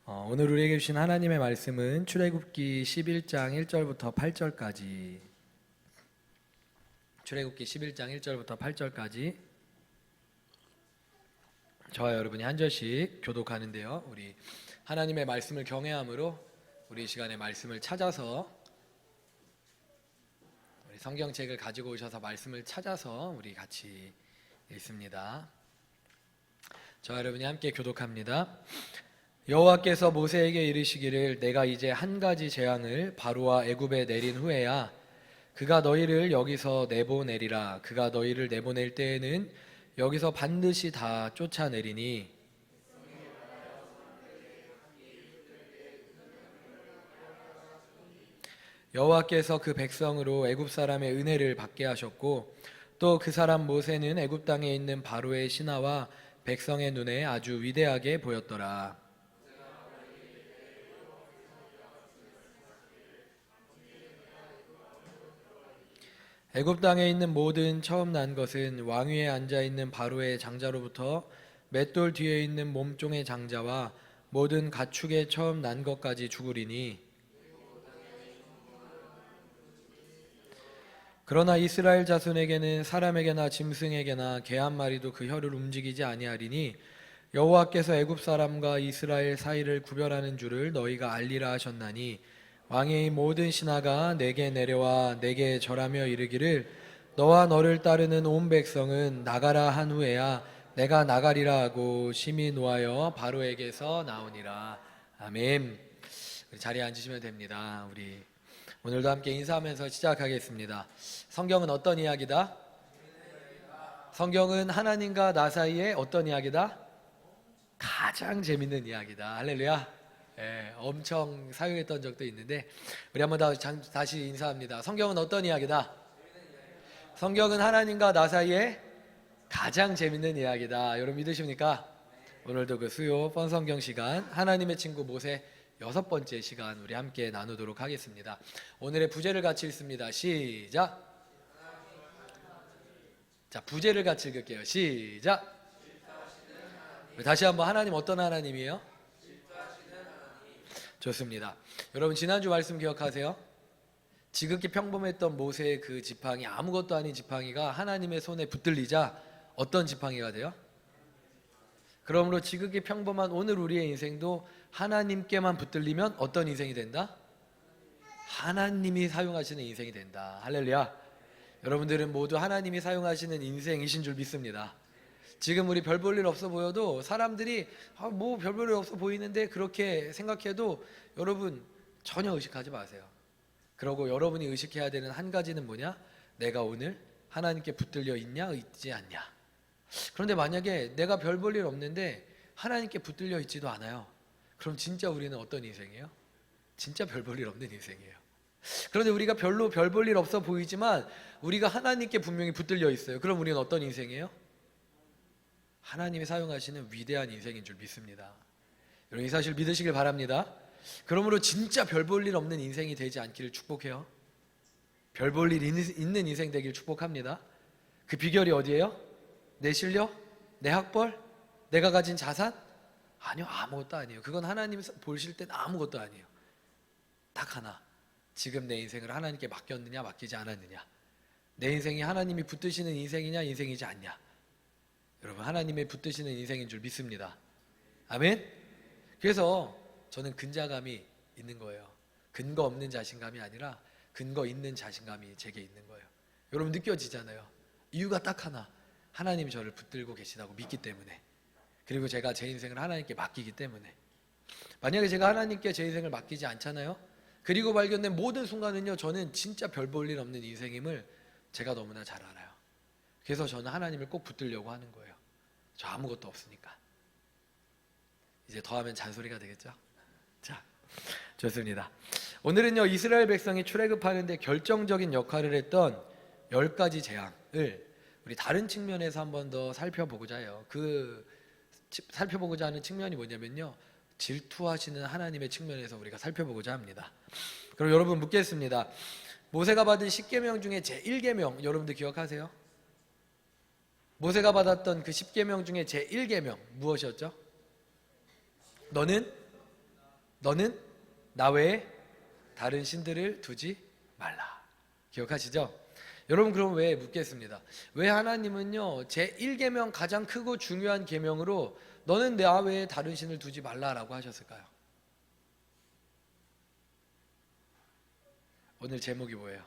오늘 우리에게 주신 하나님의 말씀은 출애굽기 11장 1절부터 8절까지 출애굽기 11장 1절부터 8절까지 저와 여러분이 한 절씩 교독하는데요. 우리 하나님의 말씀을 경외함으로 우리 이 시간에 말씀을 찾아서 우리 성경책을 가지고 오셔서 말씀을 찾아서 우리 같이 읽습니다. 저와 여러분이 함께 교독합니다. 여호와께서 모세에게 이르시기를 내가 이제 한 가지 재앙을 바로와 애굽에 내린 후에야 그가 너희를 여기서 내보내리라. 그가 너희를 내보낼 때에는 여기서 반드시 다 쫓아내리니 여호와께서 그 백성으로 애굽 사람의 은혜를 받게 하셨고 또 그 사람 모세는 애굽 땅에 있는 바로의 신하와 백성의 눈에 아주 위대하게 보였더라. 애굽 땅에 있는 모든 처음 난 것은 왕 위에 앉아 있는 바로의 장자로부터 맷돌 뒤에 있는 몸종의 장자와 모든 가축의 처음 난 것까지 죽으리니 그러나 이스라엘 자손에게는 사람에게나 짐승에게나 개 한 마리도 그 혀를 움직이지 아니하리니 여호와께서 애굽 사람과 이스라엘 사이를 구별하는 줄을 너희가 알리라 하셨나니 왕의 모든 신하가 내게 내려와 내게 절하며 이르기를 너와 너를 따르는 온 백성은 나가라 한 후에야 내가 나가리라 하고 심히 노하여 바로에게서 나오니라. 아멘. 우리 자리에 앉으시면 됩니다. 우리 오늘도 함께 인사하면서 시작하겠습니다. 성경은 어떤 이야기다? 성경은 하나님과 나 사이에 어떤 이야기다? 가장 재밌는 이야기다. 할렐루야. 엄청 사용했던 적도 있는데 우리 한번 다시 인사합니다. 성경은 어떤 이야기다? 성경은 하나님과 나 사이에 가장 재밌는 이야기다. 여러분 믿으십니까? 오늘도 그 수요 뻔성경 시간 하나님의 친구 모세 6번째 시간 우리 함께 나누도록 하겠습니다. 오늘의 부제를 같이 읽습니다. 시작. 자, 부제를 같이 읽을게요. 시작. 다시 한번 하나님 어떤 하나님이에요? 좋습니다. 여러분 지난주 말씀 기억하세요? 지극히 평범했던 모세의 그 지팡이, 아무것도 아닌 지팡이가 하나님의 손에 붙들리자 어떤 지팡이가 돼요? 그러므로 지극히 평범한 오늘 우리의 인생도 하나님께만 붙들리면 어떤 인생이 된다? 하나님이 사용하시는 인생이 된다. 할렐루야. 여러분들은 모두 하나님이 사용하시는 인생이신 줄 믿습니다. 지금 우리 별 볼 일 없어 보여도 사람들이 뭐 별 볼 일 없어 보이는데 그렇게 생각해도 여러분 전혀 의식하지 마세요. 그리고 여러분이 의식해야 되는 한 가지는 뭐냐? 내가 오늘 하나님께 붙들려 있냐 있지 않냐. 그런데 만약에 내가 별 볼 일 없는데 하나님께 붙들려 있지도 않아요. 그럼 진짜 우리는 어떤 인생이에요? 진짜 별 볼 일 없는 인생이에요. 그런데 우리가 별로 별 볼 일 없어 보이지만 우리가 하나님께 분명히 붙들려 있어요. 그럼 우리는 어떤 인생이에요? 하나님이 사용하시는 위대한 인생인 줄 믿습니다. 여러분 이 사실 믿으시길 바랍니다. 그러므로 진짜 별 볼 일 없는 인생이 되지 않기를 축복해요. 별 볼 일 있는 인생 되길 축복합니다. 그 비결이 어디예요? 내 실력? 내 학벌? 내가 가진 자산? 아니요, 아무것도 아니에요. 그건 하나님 보실 땐 아무것도 아니에요. 딱 하나, 지금 내 인생을 하나님께 맡겼느냐 맡기지 않았느냐. 내 인생이 하나님이 붙드시는 인생이냐 인생이지 않냐. 여러분 하나님의 붙드시는 인생인 줄 믿습니다. 아멘. 그래서 저는 근자감이 있는 거예요. 근거 없는 자신감이 아니라 근거 있는 자신감이 제게 있는 거예요. 여러분 느껴지잖아요. 이유가 딱 하나, 하나님이 저를 붙들고 계시다고 믿기 때문에, 그리고 제가 제 인생을 하나님께 맡기기 때문에. 만약에 제가 하나님께 제 인생을 맡기지 않잖아요. 그리고 발견된 모든 순간은요, 저는 진짜 별 볼 일 없는 인생임을 제가 너무나 잘 알아요. 그래서 저는 하나님을 꼭 붙들려고 하는 거예요. 저 아무것도 없으니까. 이제 더하면 잔소리가 되겠죠? 자, 좋습니다. 오늘은요 이스라엘 백성이 출애굽하는데 결정적인 역할을 했던 10가지 재앙을 우리 다른 측면에서 한 번 더 살펴보고자 해요. 살펴보고자 하는 측면이 뭐냐면요, 질투하시는 하나님의 측면에서 우리가 살펴보고자 합니다. 그럼 여러분 묻겠습니다. 모세가 받은 10계명 중에 제1계명 여러분들 기억하세요? 모세가 받았던 그 10계명 중에 제1계명 무엇이었죠? 너는 너는 나 외에 다른 신들을 두지 말라. 기억하시죠? 여러분, 그럼 왜 묻겠습니다. 왜 하나님은요 제1계명 가장 크고 중요한 계명으로 너는 나 외에 다른 신을 두지 말라라고 하셨을까요? 오늘 제목이 뭐예요?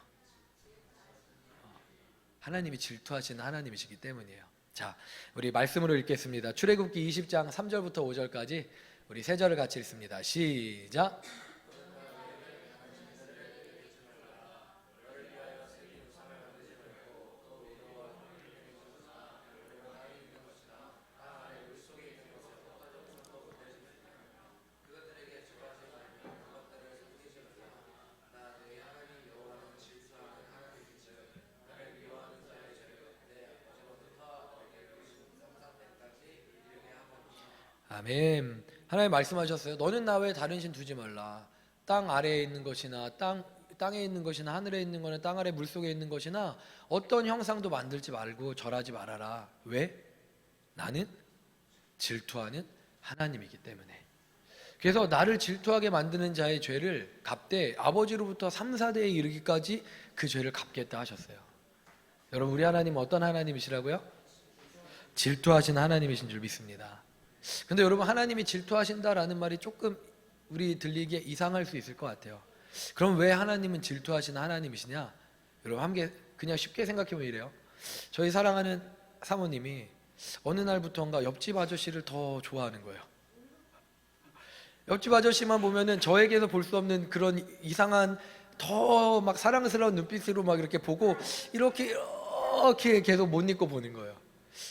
하나님이 질투하시는 하나님이시기 때문이에요. 자, 우리 말씀으로 읽겠습니다. 출애굽기 20장 3절부터 5절까지 우리 세 절을 같이 읽습니다. 시작. 아멘. 하나님 말씀하셨어요. 너는 나 외에 다른 신 두지 말라. 땅 아래에 있는 것이나 땅에 있는 것이나 하늘에 있는 거나 땅 아래 물속에 있는 것이나 어떤 형상도 만들지 말고 절하지 말아라. 왜? 나는 질투하는 하나님이기 때문에. 그래서 나를 질투하게 만드는 자의 죄를 갚되 아버지로부터 3, 4대에 이르기까지 그 죄를 갚겠다 하셨어요. 여러분, 우리 하나님은 어떤 하나님이시라고요? 질투하시는 하나님이신 줄 믿습니다. 근데 여러분, 하나님이 질투하신다라는 말이 조금 우리 들리기에 이상할 수 있을 것 같아요. 그럼 왜 하나님은 질투하시는 하나님이시냐? 여러분, 함께 그냥 쉽게 생각해보면 이래요. 저희 사랑하는 사모님이 어느 날부터인가 옆집 아저씨를 더 좋아하는 거예요. 옆집 아저씨만 보면은 저에게서 볼 수 없는 그런 이상한 더 막 사랑스러운 눈빛으로 막 이렇게 보고 이렇게 계속 못 잊고 보는 거예요.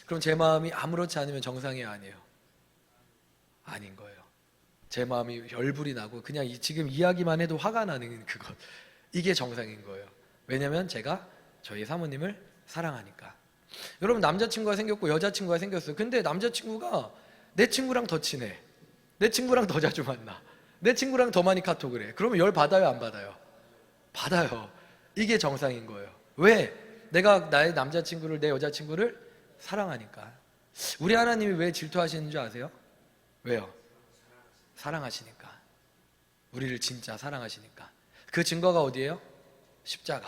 그럼 제 마음이 아무렇지 않으면 정상이 아니에요. 아닌 거예요. 제 마음이 열불이 나고 그냥 지금 이야기만 해도 화가 나는 그것, 이게 정상인 거예요. 왜냐면 제가 저희 사모님을 사랑하니까. 여러분, 남자친구가 생겼고 여자친구가 생겼어요. 근데 남자친구가 내 친구랑 더 친해, 내 친구랑 더 자주 만나, 내 친구랑 더 많이 카톡을 해. 그러면 열 받아요, 안 받아요? 받아요. 이게 정상인 거예요. 왜? 내가 나의 남자친구를, 내 여자친구를 사랑하니까. 우리 하나님이 왜 질투하시는 줄 아세요? 왜요? 사랑하시니까. 우리를 진짜 사랑하시니까. 그 증거가 어디예요? 십자가.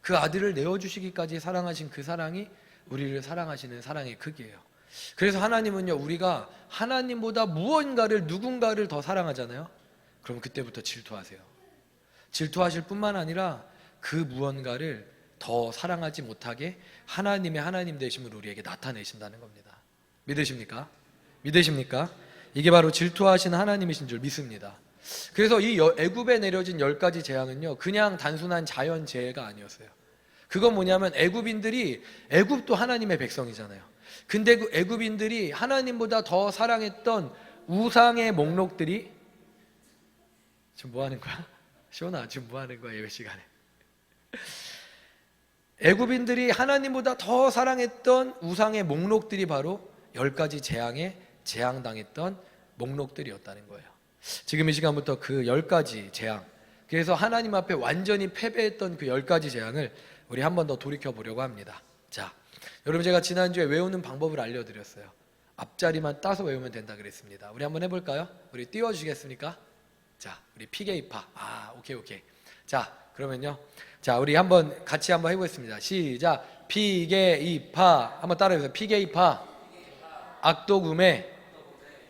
그 아들을 내어주시기까지 사랑하신 그 사랑이 우리를 사랑하시는 사랑의 크기예요. 그래서 하나님은요, 우리가 하나님보다 무언가를, 누군가를 더 사랑하잖아요. 그럼 그때부터 질투하세요. 질투하실 뿐만 아니라 그 무언가를 더 사랑하지 못하게 하나님의 하나님 되심을 우리에게 나타내신다는 겁니다. 믿으십니까? 믿으십니까? 이게 바로 질투하시는 하나님이신 줄 믿습니다. 그래서 이 애굽에 내려진 10가지 재앙은요, 그냥 단순한 자연재해가 아니었어요. 그건 뭐냐면 애굽도 하나님의 백성이잖아요. 근데 그 애굽인들이 하나님보다 더 사랑했던 우상의 목록들이, 지금 뭐 하는 거야? 시온아, 지금 뭐 하는 거야, 예배 시간에? 애굽인들이 하나님보다 더 사랑했던 우상의 목록들이 바로 10가지 재앙에 재앙당했던 목록들이었다는 거예요. 지금 이 시간부터 그 10가지 재앙, 그래서 하나님 앞에 완전히 패배했던 그 10가지 재앙을 우리 한 번 더 돌이켜 보려고 합니다. 자, 여러분, 제가 지난주에 외우는 방법을 알려드렸어요. 앞자리만 따서 외우면 된다 그랬습니다. 우리 한번 해볼까요? 우리 띄워주시겠습니까? 자, 우리 피게이파. 오케이. 자, 그러면요, 자, 우리 같이 한번 해보겠습니다. 시작. 피게이파. 한번 따라해보세요. 피게이파. 악독음의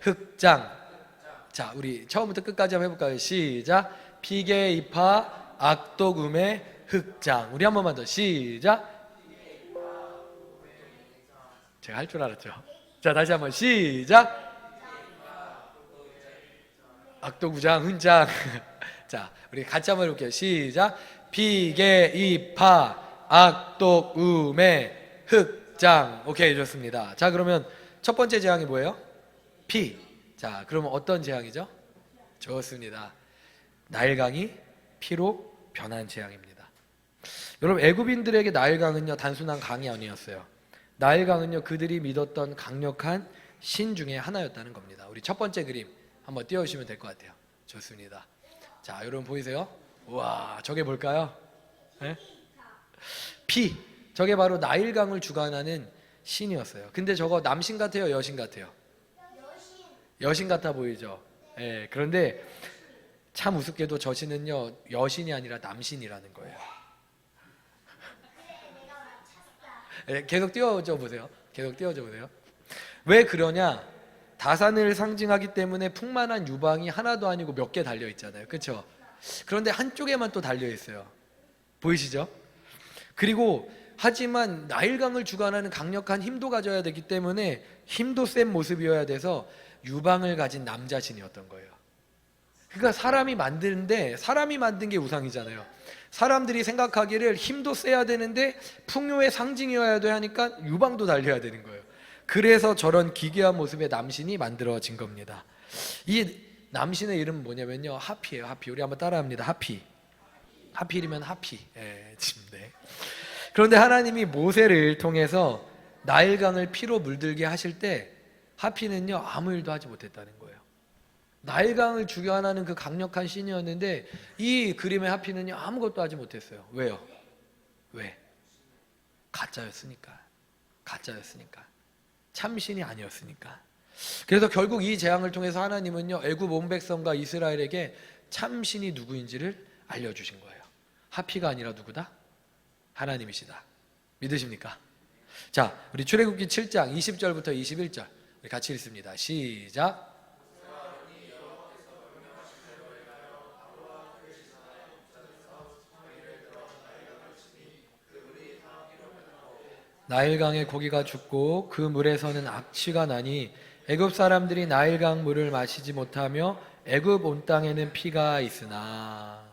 흑장. 자, 우리 처음부터 끝까지 한번 해볼까요? 시작. 피게이파 악독음의 흑장. 우리 한 번만 더. 시작. 제가 할 줄 알았죠? 자, 다시 한번 시작. 악독우장 훈장. 자, 우리 같이 한번 해볼게요. 시작. 피게이파 악독음의 흑장. 오케이, 좋습니다. 자, 그러면 첫 번째 재앙이 뭐예요? 피. 자, 그러면 어떤 재앙이죠? 좋습니다. 나일강이 피로 변한 재앙입니다. 여러분, 애굽인들에게 나일강은요, 단순한 강이 아니었어요. 나일강은요, 그들이 믿었던 강력한 신 중에 하나였다는 겁니다. 우리 첫 번째 그림 한번 띄워주시면 될 것 같아요. 좋습니다. 자, 여러분 보이세요? 우와, 저게 뭘까요? 네? 피. 저게 바로 나일강을 주관하는 신이었어요. 근데 저거 남신 같아요, 여신 같아요? 여신 같아 보이죠? 네, 그런데 참 우습게도 저 신은요 여신이 아니라 남신이라는 거예요. 계속 띄워줘 보세요. 계속 띄워줘 보세요. 왜 그러냐? 다산을 상징하기 때문에 풍만한 유방이 하나도 아니고 몇 개 달려 있잖아요. 그렇죠? 그런데 한쪽에만 또 달려 있어요. 보이시죠? 그리고 하지만 나일강을 주관하는 강력한 힘도 가져야 되기 때문에 힘도 센 모습이어야 돼서 유방을 가진 남자신이었던 거예요. 그러니까 사람이 만드는데 사람이 만든 게 우상이잖아요. 사람들이 생각하기를 힘도 세야 되는데 풍요의 상징이어야 돼 하니까 유방도 달려야 되는 거예요. 그래서 저런 기괴한 모습의 남신이 만들어진 겁니다. 이 남신의 이름은 뭐냐면요 하피예요. 하피. 우리 한번 따라합니다. 하피. 하필이면 하피. 예, 네. 그런데 하나님이 모세를 통해서 나일강을 피로 물들게 하실 때 하피는요 아무 일도 하지 못했다는 거예요. 나일강을 주관하는 그 강력한 신이었는데 이 그림의 하피는요 아무것도 하지 못했어요. 왜요? 왜? 가짜였으니까. 가짜였으니까. 참신이 아니었으니까. 그래서 결국 이 재앙을 통해서 하나님은요 애굽 온 백성과 이스라엘에게 참신이 누구인지를 알려주신 거예요. 하피가 아니라 누구다? 하나님이시다. 믿으십니까? 자, 우리 출애굽기 7장 20절부터 21절 우리 같이 읽습니다. 시작. 나일강의 고기가 죽고 그 물에서는 악취가 나니 애굽 사람들이 나일강 물을 마시지 못하며 애굽 온 땅에는 피가 있으나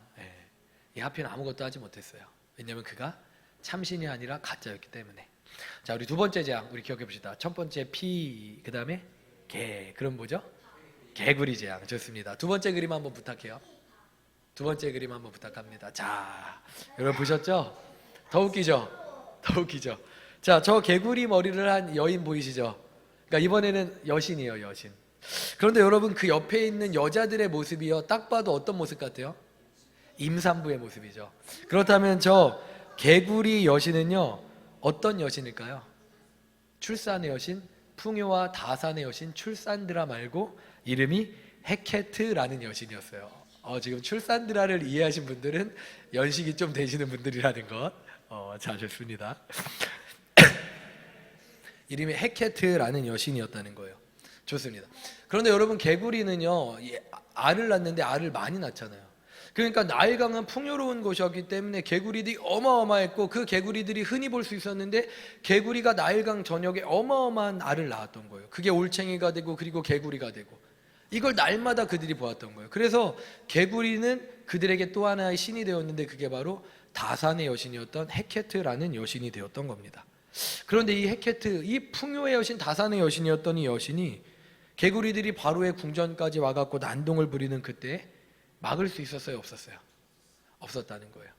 이 하피는 아무것도 하지 못했어요. 왜냐하면 그가 참신이 아니라 가짜였기 때문에. 자, 우리 두 번째 재앙 우리 기억해 봅시다. 첫 번째 피, 그 다음에 개. 그럼 뭐죠? 개구리 재앙. 좋습니다. 두 번째 그림 한번 부탁해요. 두 번째 그림 한번 부탁합니다. 자, 여러분 보셨죠? 더 웃기죠? 더 웃기죠? 자, 저 개구리 머리를 한 여인 보이시죠? 그러니까 이번에는 여신이에요, 여신. 그런데 여러분 그 옆에 있는 여자들의 모습이요 딱 봐도 어떤 모습 같아요? 임산부의 모습이죠. 그렇다면 저 개구리 여신은요 어떤 여신일까요? 출산의 여신, 풍요와 다산의 여신, 출산드라 말고 이름이 헤케트라는 여신이었어요. 지금 출산드라를 이해하신 분들은 연식이 좀 되시는 분들이라는 것. 자, 좋습니다. 이름이 헤케트라는 여신이었다는 거예요. 좋습니다. 그런데 여러분 개구리는요 알을 낳는데 알을 많이 낳잖아요. 그러니까 나일강은 풍요로운 곳이었기 때문에 개구리들이 어마어마했고 그 개구리들이 흔히 볼 수 있었는데 개구리가 나일강 전역에 어마어마한 알을 낳았던 거예요. 그게 올챙이가 되고 그리고 개구리가 되고 이걸 날마다 그들이 보았던 거예요. 그래서 개구리는 그들에게 또 하나의 신이 되었는데 그게 바로 다산의 여신이었던 헤케트라는 여신이 되었던 겁니다. 그런데 이 헤케트, 이 풍요의 여신 다산의 여신이었던 이 여신이 개구리들이 바로의 궁전까지 와갖고 난동을 부리는 그때 막을 수 있었어요? 없었어요? 없었다는 거예요.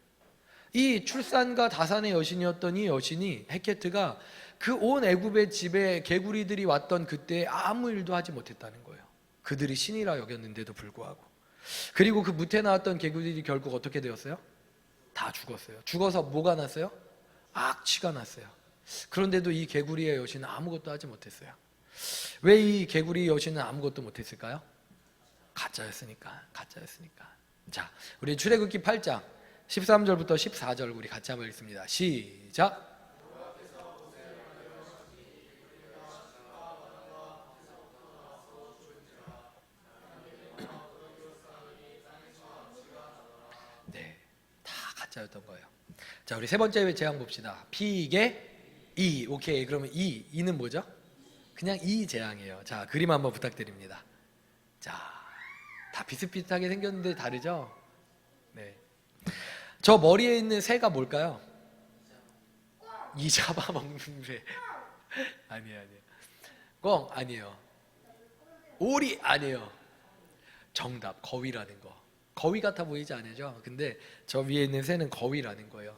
이 출산과 다산의 여신이었던 이 여신이 헤케트가 그 온 애굽의 집에 개구리들이 왔던 그때 아무 일도 하지 못했다는 거예요. 그들이 신이라 여겼는데도 불구하고. 그리고 그 무태 나왔던 개구리들이 결국 어떻게 되었어요? 다 죽었어요. 죽어서 뭐가 났어요? 악취가 났어요. 그런데도 이 개구리의 여신은 아무것도 하지 못했어요. 왜 이 개구리 여신은 아무것도 못했을까요? 가짜였으니까. 자, 우리 출애굽기 8장 13절부터 14절 우리 같이 한번 읽습니다. 시작. 네, 다 가짜였던 거예요. 자, 우리 세 번째 재앙 봅시다. 피개 이. 오케이. 그러면 이는 뭐죠? 그냥 이 재앙이에요. 자, 그림 한번 부탁드립니다. 자, 다 비슷비슷하게 생겼는데 다르죠? 네. 저 머리에 있는 새가 뭘까요? 이 잡아먹는 새. 아니에요. 꿩 아니에요. 오리 아니에요. 정답, 거위라는 거. 거위 같아 보이지 않으죠? 근데 저 위에 있는 새는 거위라는 거예요.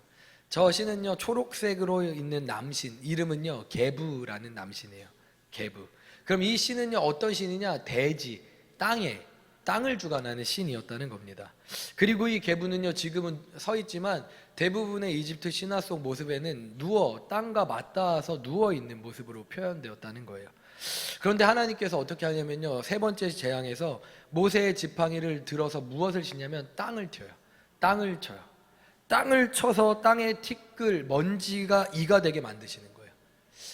저 신은요 초록색으로 있는 남신, 이름은요 게부라는 남신이에요. 게부. 그럼 이 신은요 어떤 신이냐? 대지, 땅을 주관하는 신이었다는 겁니다. 그리고 이 게부는요 지금은 서 있지만 대부분의 이집트 신화 속 모습에는 땅과 맞닿아서 누워 있는 모습으로 표현되었다는 거예요. 그런데 하나님께서 어떻게 하냐면요, 세 번째 재앙에서 모세의 지팡이를 들어서 무엇을 치냐면 땅을 쳐요. 땅을 쳐요. 땅을 쳐서 땅의 티끌, 먼지가 이가 되게 만드시는 거예요.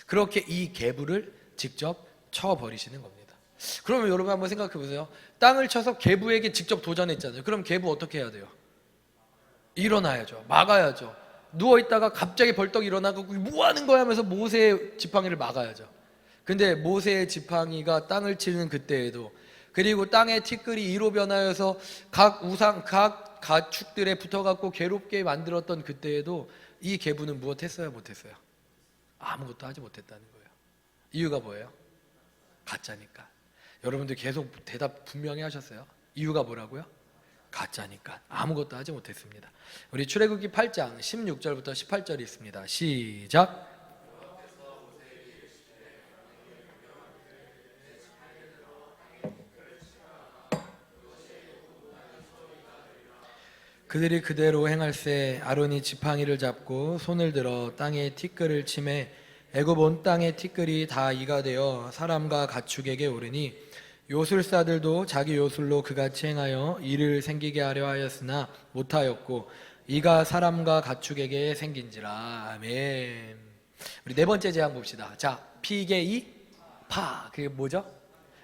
그렇게 이 개부를 직접 쳐버리시는 겁니다. 그러면 여러분 한번 생각해 보세요. 땅을 쳐서 개부에게 직접 도전했잖아요. 그럼 개부 어떻게 해야 돼요? 일어나야죠. 막아야죠. 누워있다가 갑자기 벌떡 일어나고 뭐 하는 거야 하면서 모세의 지팡이를 막아야죠. 근데 모세의 지팡이가 땅을 치는 그때에도, 그리고 땅의 티끌이 이로 변하여서 각 우상, 각 가축들에 붙어갖고 괴롭게 만들었던 그때에도 이 개부는 무엇 했어요? 못했어요? 아무것도 하지 못했다는 거예요. 이유가 뭐예요? 가짜니까. 여러분들 계속 대답 분명히 하셨어요. 이유가 뭐라고요? 가짜니까. 아무것도 하지 못했습니다. 우리 출애굽기 8장 16절부터 18절이 있습니다. 시작. 그들이 그대로 행할세. 아론이 지팡이를 잡고 손을 들어 땅에 티끌을 치매 애굽 온 땅의 티끌이 다 이가 되어 사람과 가축에게 오르니 요술사들도 자기 요술로 그같이 행하여 이를 생기게 하려 하였으나 못하였고 이가 사람과 가축에게 생긴지라. 아멘. 우리 네 번째 재앙 봅시다. 자, 피개이 파. 그게 뭐죠?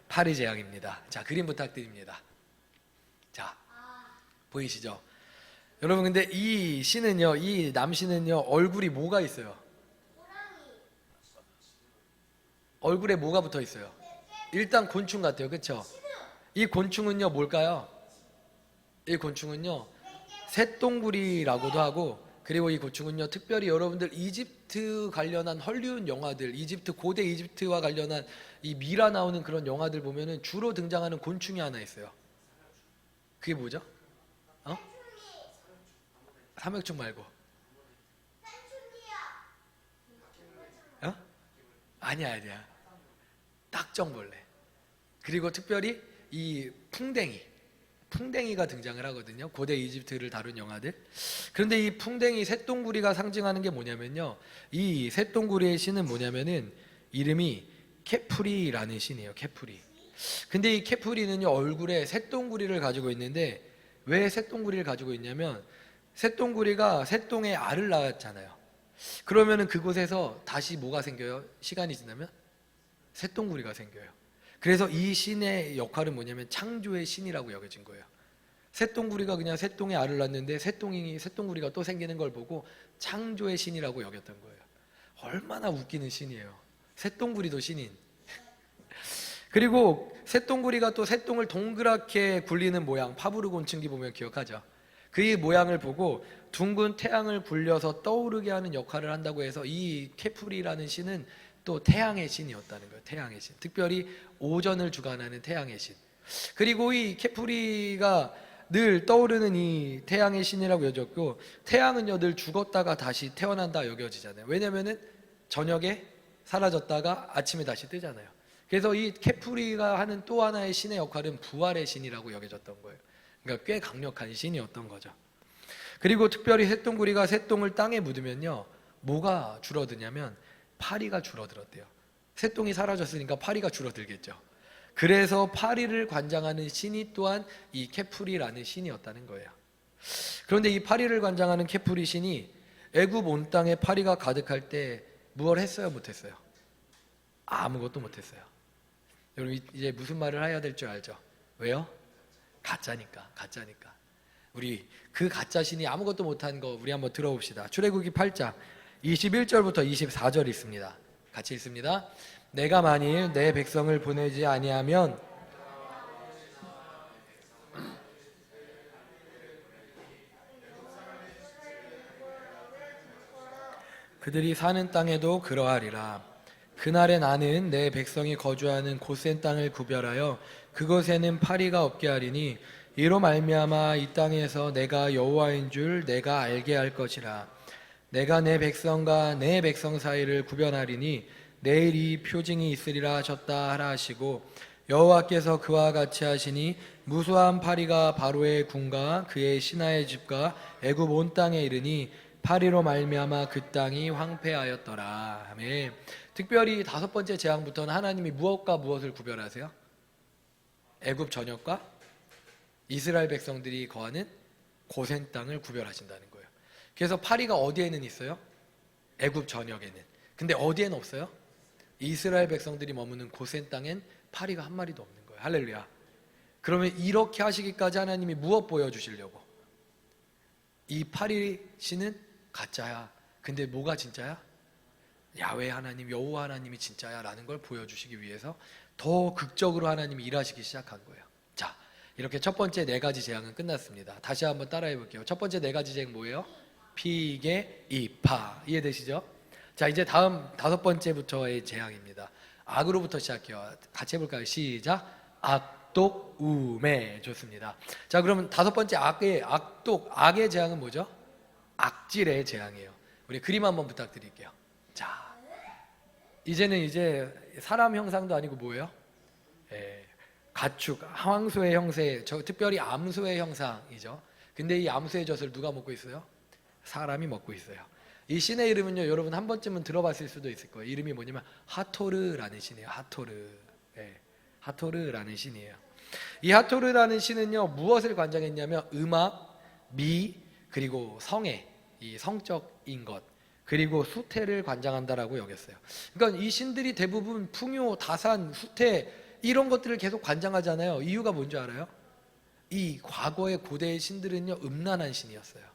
파리 재앙입니다. 자, 그림 부탁드립니다. 자, 보이시죠? 여러분, 근데 이 신은요, 이 남신은요, 얼굴이 뭐가 있어요? 얼굴에 뭐가 붙어 있어요? 일단 곤충 같아요. 그렇죠? 이 곤충은요 뭘까요? 이 곤충은요 새똥구리라고도 하고, 그리고 이 곤충은요 특별히 여러분들 이집트 관련한 헐리우드 영화들, 이집트 고대 이집트와 관련한 이 미라 나오는 그런 영화들 보면은 주로 등장하는 곤충이 하나 있어요. 그게 뭐죠? 삼엽충 말고. 아니야. 딱정벌레. 그리고 특별히 이 풍뎅이가 등장을 하거든요. 고대 이집트를 다룬 영화들. 그런데 이 풍뎅이 새똥구리가 상징하는 게 뭐냐면요, 이 새똥구리의 신은 뭐냐면은 이름이 케프리라는 신이에요. 케프리. 근데 이 케프리는요 얼굴에 새똥구리를 가지고 있는데, 왜 새똥구리를 가지고 있냐면 새똥구리가 새똥의 알을 낳았잖아요. 그러면은 그곳에서 다시 뭐가 생겨요? 시간이 지나면 새똥구리가 생겨요. 그래서 이 신의 역할은 뭐냐면 창조의 신이라고 여겨진 거예요. 새똥구리가 그냥 새똥의 알을 낳는데 새똥구리가 또 생기는 걸 보고 창조의 신이라고 여겼던 거예요. 얼마나 웃기는 신이에요. 새똥구리도 신인. 그리고 새똥구리가 또 새똥을 동그랗게 굴리는 모양, 파브르곤충기 보면 기억하죠? 그 모양을 보고 둥근 태양을 굴려서 떠오르게 하는 역할을 한다고 해서 이 케프리라는 신은 또 태양의 신이었다는 거예요. 태양의 신. 특별히 오전을 주관하는 태양의 신. 그리고 이 케프리가 늘 떠오르는 이 태양의 신이라고 여겼고, 태양은요 늘 죽었다가 다시 태어난다 여겨지잖아요. 왜냐면은 저녁에 사라졌다가 아침에 다시 뜨잖아요. 그래서 이 케프리가 하는 또 하나의 신의 역할은 부활의 신이라고 여겨졌던 거예요. 그러니까 꽤 강력한 신이었던 거죠. 그리고 특별히 새똥구리가 새똥을 땅에 묻으면요 뭐가 줄어드냐면 파리가 줄어들었대요. 새똥이 사라졌으니까 파리가 줄어들겠죠. 그래서 파리를 관장하는 신이 또한 이 케프리라는 신이었다는 거예요. 그런데 이 파리를 관장하는 케프리 신이 애굽 온 땅에 파리가 가득할 때 무엇을 했어요? 못했어요? 아무것도 못했어요. 여러분 이제 무슨 말을 해야 될 줄 알죠? 왜요? 가짜니까. 우리 그 가짜 신이 아무것도 못한 거 우리 한번 들어봅시다. 출애굽기 8장 21절부터 24절 있습니다. 같이 읽습니다. 내가 만일 내 백성을 보내지 아니하면 그들이 사는 땅에도 그러하리라. 그날에 나는 내 백성이 거주하는 곧센 땅을 구별하여 그곳에는 파리가 없게 하리니 이로 말미암아 이 땅에서 내가 여호와인 줄 내가 알게 할 것이라. 내가 내 백성과 내 백성 사이를 구별하리니 내일 이 표징이 있으리라 하셨다 하라 하시고, 여호와께서 그와 같이 하시니 무수한 파리가 바로의 궁과 그의 신하의 집과 애굽 온 땅에 이르니 파리로 말미암아 그 땅이 황폐하였더라. 아멘. 특별히 다섯 번째 재앙부터는 하나님이 무엇과 무엇을 구별하세요? 애굽 전역과 이스라엘 백성들이 거하는 고센 땅을 구별하신다는 거예요. 그래서 파리가 어디에는 있어요? 애굽 전역에는. 근데 어디에는 없어요? 이스라엘 백성들이 머무는 고센 땅엔 파리가 한 마리도 없는 거예요. 할렐루야. 그러면 이렇게 하시기까지 하나님이 무엇 보여주시려고? 이 파리 신은 가짜야. 근데 뭐가 진짜야? 야훼 하나님, 여호와 하나님이 진짜야 라는 걸 보여주시기 위해서 더 극적으로 하나님이 일하시기 시작한 거예요. 자, 이렇게 첫 번째 네 가지 재앙은 끝났습니다. 다시 한번 따라해 볼게요. 첫 번째 네 가지 재앙 뭐예요? 피개, 이파. 이해되시죠? 자, 이제 다음 다섯 번째부터의 재앙입니다. 악으로부터 시작해요. 같이 해볼까요? 시작. 악독, 우매. 좋습니다. 자, 그러면 다섯 번째 악의 재앙은 뭐죠? 악질의 재앙이에요. 우리 그림 한번 부탁드릴게요. 자, 이제는 이제 사람 형상도 아니고 뭐예요? 가축, 황소의 형세, 특별히 암소의 형상이죠. 근데 이 암소의 젖을 누가 먹고 있어요? 사람이 먹고 있어요. 이 신의 이름은요, 여러분 한 번쯤은 들어봤을 수도 있을 거예요. 이름이 뭐냐면 하토르라는 신이에요. 하토르라는 신이에요. 이 하토르라는 신은요, 무엇을 관장했냐면 음악, 미, 그리고 성애, 이 성적인 것, 그리고 수태를 관장한다라고 여겼어요. 그러니까 이 신들이 대부분 풍요, 다산, 수태 이런 것들을 계속 관장하잖아요. 이유가 뭔지 알아요? 이 과거의 고대의 신들은요, 음란한 신이었어요.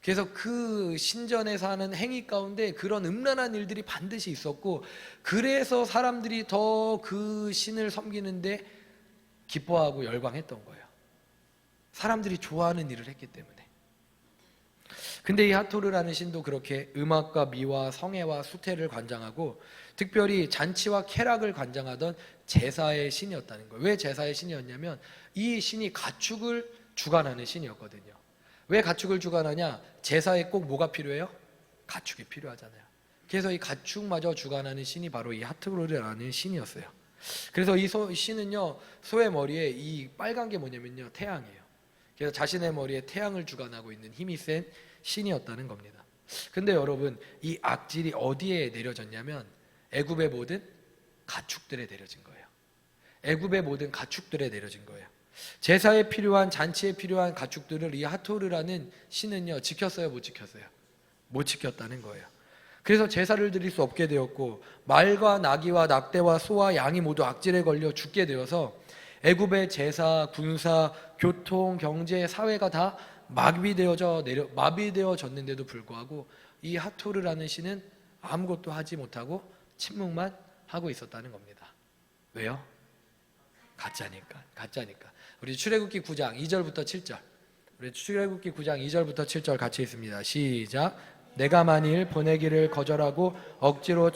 그래서 그 신전에서 하는 행위 가운데 그런 음란한 일들이 반드시 있었고, 그래서 사람들이 더 그 신을 섬기는데 기뻐하고 열광했던 거예요. 사람들이 좋아하는 일을 했기 때문에. 근데 이 하토르라는 신도 그렇게 음악과 미와 성애와 수태를 관장하고, 특별히 잔치와 쾌락을 관장하던 제사의 신이었다는 거예요. 왜 제사의 신이었냐면 이 신이 가축을 주관하는 신이었거든요. 왜 가축을 주관하냐? 제사에 꼭 뭐가 필요해요? 가축이 필요하잖아요. 그래서 이 가축마저 주관하는 신이 바로 이 하토르라는 신이었어요. 그래서 이 신은요, 소의 머리에 이 빨간 게 뭐냐면요, 태양이에요. 그래서 자신의 머리에 태양을 주관하고 있는 힘이 센 신이었다는 겁니다. 근데 여러분, 이 악질이 어디에 내려졌냐면 애굽의 모든 가축들에 내려진 거예요. 애굽의 모든 가축들에 내려진 거예요. 제사에 필요한, 잔치에 필요한 가축들을 이 하토르라는 신은요, 지켰어요, 못 지켰어요? 못 지켰다는 거예요. 그래서 제사를 드릴 수 없게 되었고, 말과 나귀와 낙대와 소와 양이 모두 악질에 걸려 죽게 되어서 애굽의 제사, 군사, 교통, 경제, 사회가 다 마비되어졌는데도 불구하고 이 하토르라는 신은 아무것도 하지 못하고 침묵만 하고 있었다는 겁니다. 왜요? 가짜니까. 우리 출애굽기 9장 2절부터 7절. 우리 출애굽기 9장 2절부터 7절 같이 있습니다. 시작. 내가 만일 보내기를 거절하고 억지로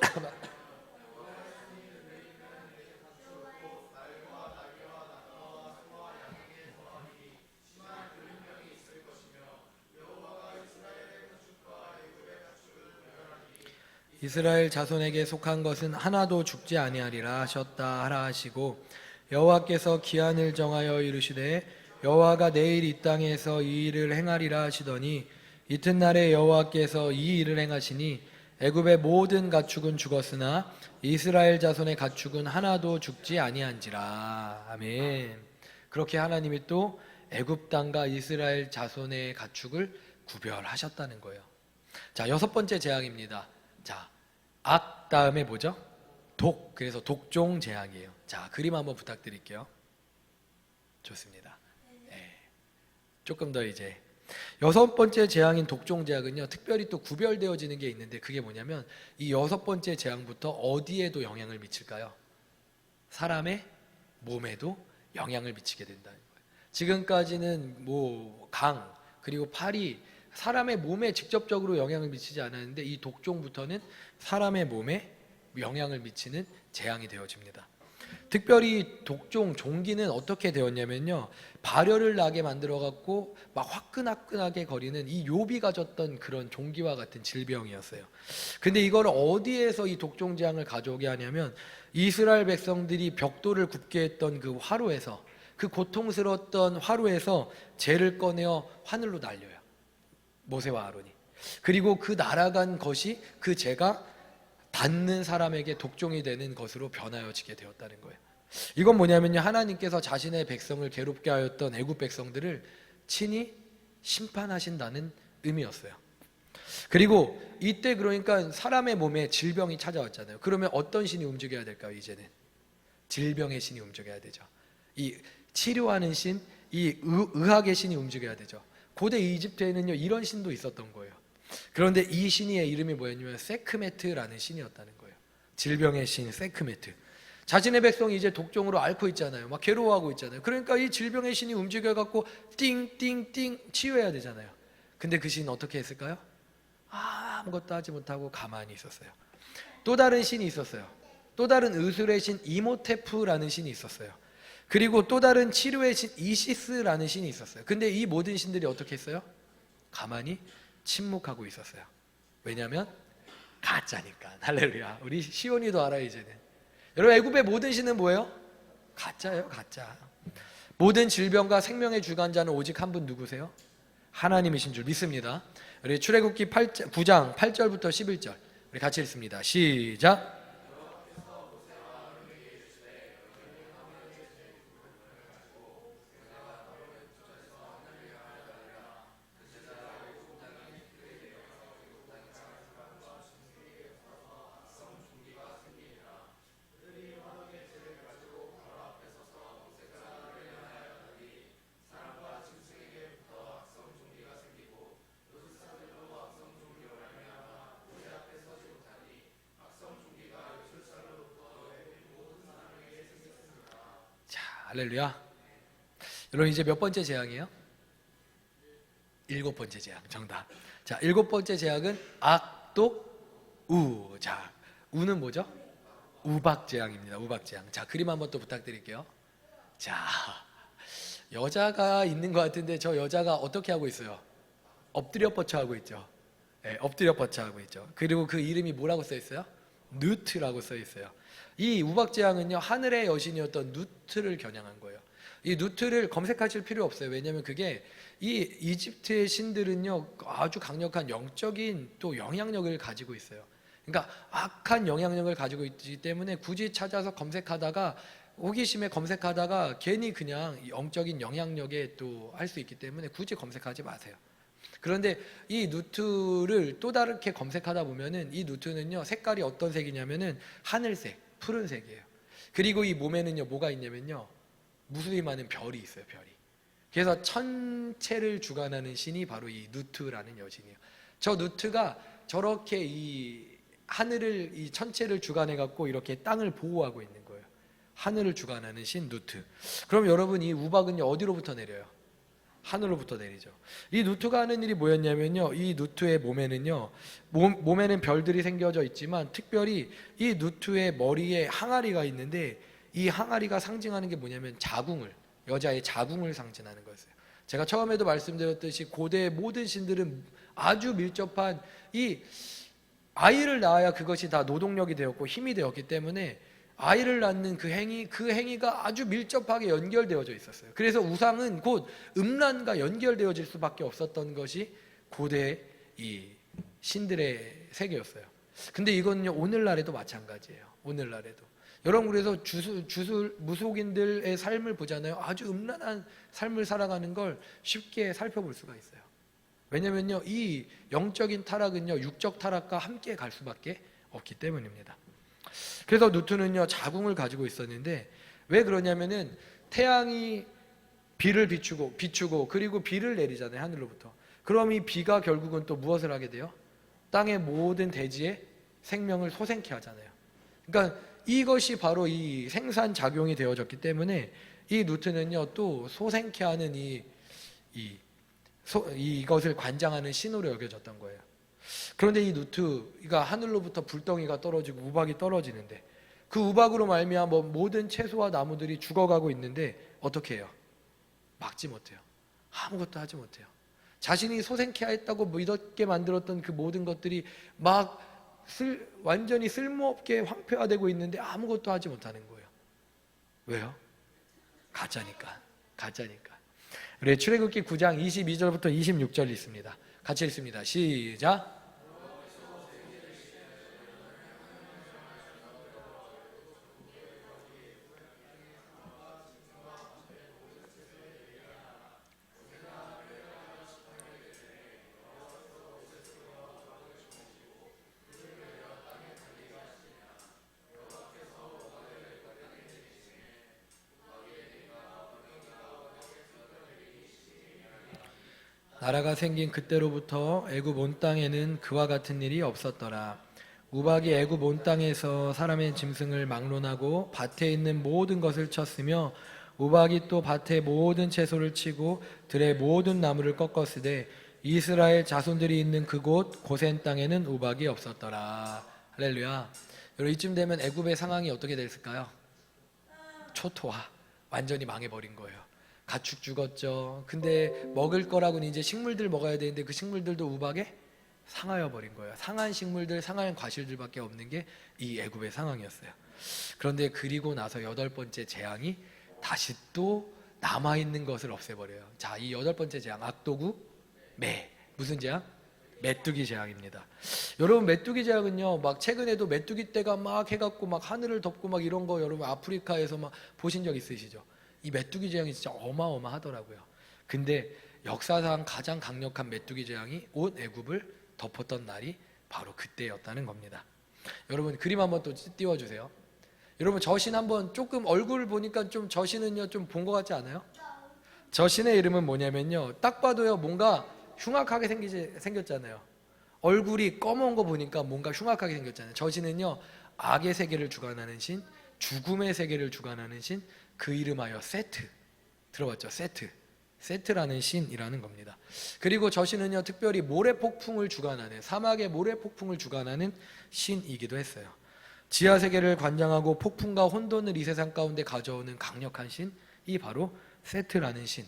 이스라엘 자손에게 속한 것은 하나도 죽지 아니하리라 하셨다 하라 하시고, 여호와께서 기한을 정하여 이르시되 여호와가 내일 이 땅에서 이 일을 행하리라 하시더니 이튿날에 여호와께서 이 일을 행하시니 애굽의 모든 가축은 죽었으나 이스라엘 자손의 가축은 하나도 죽지 아니한지라. 아멘. 그렇게 하나님이 또 애굽 땅과 이스라엘 자손의 가축을 구별하셨다는 거예요. 자, 여섯 번째 재앙입니다. 자, 악 다음에 뭐죠? 독. 그래서 독종 재앙이에요. 자, 그림 한번 부탁드릴게요. 좋습니다. 네. 조금 더 이제 여섯 번째 재앙인 독종 재앙은요, 특별히 또 구별되어지는 게 있는데, 그게 뭐냐면 이 여섯 번째 재앙부터 어디에도 영향을 미칠까요? 사람의 몸에도 영향을 미치게 된다는 거예요. 지금까지는 강, 그리고 파리, 사람의 몸에 직접적으로 영향을 미치지 않았는데 이 독종부터는 사람의 몸에 영향을 미치는 재앙이 되어집니다. 특별히 독종, 종기는 어떻게 되었냐면요, 발열을 나게 만들어갖고 막 화끈화끈하게 거리는 이 욥이 가졌던 그런 종기와 같은 질병이었어요. 근데 이걸 어디에서 이 독종 재앙을 가져오게 하냐면 이스라엘 백성들이 벽돌을 굽게 했던 그 화로에서, 그 고통스러웠던 화로에서 재를 꺼내어 하늘로 날려요, 모세와 아론이. 그리고 그 날아간 것이, 그 재가 닿는 사람에게 독종이 되는 것으로 변하여지게 되었다는 거예요. 이건 뭐냐면요, 하나님께서 자신의 백성을 괴롭게 하였던 애굽 백성들을 친히 심판하신다는 의미였어요. 그리고 이때 그러니까 사람의 몸에 질병이 찾아왔잖아요. 그러면 어떤 신이 움직여야 될까요? 이제는 질병의 신이 움직여야 되죠. 이 치료하는 신, 이 의학의 신이 움직여야 되죠. 고대 이집트에는요 이런 신도 있었던 거예요. 그런데 이 신의 이름이 뭐였냐면 세크메트라는 신이었다는 거예요. 질병의 신 세크메트. 자신의 백성이 이제 독종으로 앓고 있잖아요. 막 괴로워하고 있잖아요. 그러니까 이 질병의 신이 움직여갖고 띵띵띵 치유해야 되잖아요. 근데 그 신은 어떻게 했을까요? 아무것도 하지 못하고 가만히 있었어요. 또 다른 신이 있었어요. 또 다른 의술의 신 이모테프라는 신이 있었어요. 그리고 또 다른 치료의 신 이시스라는 신이 있었어요. 근데 이 모든 신들이 어떻게 했어요? 가만히 침묵하고 있었어요. 왜냐하면 가짜니까. 할렐루야. 우리 시온이도 알아요 이제는. 여러분 애굽의 모든 신은 뭐예요? 가짜예요. 가짜. 모든 질병과 생명의 주관자는 오직 한 분 누구세요? 하나님이신 줄 믿습니다. 우리 출애굽기 9장 8절부터 11절 우리 같이 읽습니다. 시작. 할렐루야. 여러분 이제 몇 번째 재앙이에요? 7번째 재앙. 정답. 자, 7번째 재앙은 악독우. 자, 우는 뭐죠? 우박 재앙입니다. 우박 재앙. 자, 그림 한번 또 부탁드릴게요. 자, 여자가 있는 것 같은데 저 여자가 어떻게 하고 있어요? 엎드려 뻗쳐 하고 있죠. 네, 엎드려 뻗쳐 하고 있죠. 그리고 그 이름이 뭐라고 써 있어요? 누트라고 써 있어요. 이 우박재앙은요 하늘의 여신이었던 누트를 겨냥한 거예요. 이 누트를 검색하실 필요 없어요. 왜냐하면 그게 이 이집트의 신들은요 아주 강력한 영적인 또 영향력을 가지고 있어요. 그러니까 악한 영향력을 가지고 있기 때문에 굳이 찾아서 검색하다가 호기심에 검색하다가 괜히 그냥 영적인 영향력에 또 할 수 있기 때문에 굳이 검색하지 마세요. 그런데 이 누트를 또 다르게 검색하다 보면은 이 누트는요 색깔이 어떤 색이냐면은 하늘색, 푸른색이에요. 그리고 이 몸에는요 뭐가 있냐면요 무수히 많은 별이 있어요. 별이. 그래서 천체를 주관하는 신이 바로 이 누트라는 여신이에요. 저 누트가 저렇게 이 하늘을 이 천체를 주관해 갖고 이렇게 땅을 보호하고 있는 거예요. 하늘을 주관하는 신 누트. 그럼 여러분 이 우박은요 어디로부터 내려요? 하늘로부터 내리죠. 이 누트가 하는 일이 뭐였냐면요 이 누트의 몸에는요 몸에는 별들이 생겨져 있지만 특별히 이 누트의 머리에 항아리가 있는데 이 항아리가 상징하는 게 뭐냐면 자궁을, 여자의 자궁을 상징하는 거였어요. 제가 처음에도 말씀드렸듯이 고대의 모든 신들은 아주 밀접한 이 아이를 낳아야 그것이 다 노동력이 되었고 힘이 되었기 때문에 아이를 낳는 그 행위가 아주 밀접하게 연결되어져 있었어요. 그래서 우상은 곧 음란과 연결되어질 수밖에 없었던 것이 고대 이 신들의 세계였어요. 근데 이건요 오늘날에도 마찬가지예요. 오늘날에도 여러분 그래서 무속인들의 삶을 보잖아요. 아주 음란한 삶을 살아가는 걸 쉽게 살펴볼 수가 있어요. 왜냐면요 이 영적인 타락은요 육적 타락과 함께 갈 수밖에 없기 때문입니다. 그래서 누트는요 자궁을 가지고 있었는데 왜 그러냐면은 태양이 비를 비추고 그리고 비를 내리잖아요 하늘로부터. 그럼 이 비가 결국은 또 무엇을 하게 돼요? 땅의 모든 대지에 생명을 솟게 하잖아요. 그러니까 이것이 바로 이 생산 작용이 되어졌기 때문에 이 누트는요 또 솟게 하는 이것을 관장하는 신으로 여겨졌던 거예요. 그런데 이 누트가 하늘로부터 불덩이가 떨어지고 우박이 떨어지는데 그 우박으로 말미암아 모든 채소와 나무들이 죽어가고 있는데 어떻게 해요? 막지 못해요. 아무것도 하지 못해요. 자신이 소생케 했다고 믿었게 만들었던 그 모든 것들이 막 완전히 쓸모없게 황폐화되고 있는데 아무것도 하지 못하는 거예요. 왜요? 가짜니까. 우리 출애굽기 9장 22절부터 26절 있습니다. 같이 읽습니다. 시작. 나라가 생긴 그때로부터 애굽 온 땅에는 그와 같은 일이 없었더라. 우박이 애굽 온 땅에서 사람의 짐승을 막론하고 밭에 있는 모든 것을 쳤으며 우박이 또 밭의 모든 채소를 치고 들의 모든 나무를 꺾었으되 이스라엘 자손들이 있는 그곳 고센 땅에는 우박이 없었더라. 할렐루야. 여러분, 이쯤 되면 애굽의 상황이 어떻게 됐을까요? 초토화, 완전히 망해버린 거예요. 가축 죽었죠. 근데 먹을 거라고는 이제 식물들 먹어야 되는데 그 식물들도 우박에 상하여 버린 거예요. 상한 식물들, 상한 과실들밖에 없는 게 이 애굽의 상황이었어요. 그런데 그리고 나서 여덟 번째 재앙이 다시 또 남아있는 것을 없애버려요. 자, 이 여덟 번째 재앙, 악도구 매. 무슨 재앙? 메뚜기 재앙입니다. 여러분, 메뚜기 재앙은요, 막 최근에도 메뚜기 떼가 막 해갖고 막 하늘을 덮고 막 이런 거 여러분 아프리카에서 막 보신 적 있으시죠? 이 메뚜기 재앙이 진짜 어마어마하더라고요. 근데 역사상 가장 강력한 메뚜기 재앙이 온 애굽을 덮었던 날이 바로 그때였다는 겁니다. 여러분, 그림 한번 또 띄워주세요. 여러분, 저신 한번 조금 얼굴 보니까 좀 저신은요 좀 본 것 같지 않아요? 저신의 이름은 뭐냐면요, 딱 봐도요 뭔가 흉악하게 생겼잖아요. 얼굴이 검은 거 보니까 뭔가 흉악하게 생겼잖아요. 저신은요 악의 세계를 주관하는 신, 죽음의 세계를 주관하는 신, 그 이름하여 세트. 들어봤죠? 세트라는 신이라는 겁니다. 그리고 저 신은요 특별히 모래폭풍을 주관하는, 사막의 모래폭풍을 주관하는 신이기도 했어요. 지하세계를 관장하고 폭풍과 혼돈을 이 세상 가운데 가져오는 강력한 신이 바로 세트라는 신.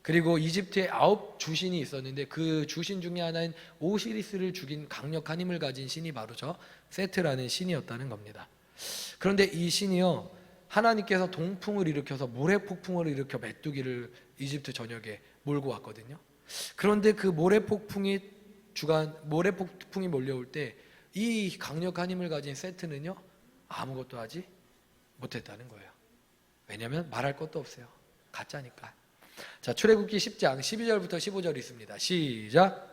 그리고 이집트에 9 주신이 있었는데 그 주신 중에 하나인 오시리스를 죽인 강력한 힘을 가진 신이 바로 저 세트라는 신이었다는 겁니다. 그런데 이 신이요, 하나님께서 동풍을 일으켜서 모래폭풍을 일으켜 메뚜기를 이집트 전역에 몰고 왔거든요. 그런데 그 모래폭풍이 몰려올 때 이 강력한 힘을 가진 세트는요 아무것도 하지 못했다는 거예요. 왜냐하면 말할 것도 없어요. 가짜니까. 자, 출애굽기 10장 12절부터 15절 있습니다. 시작.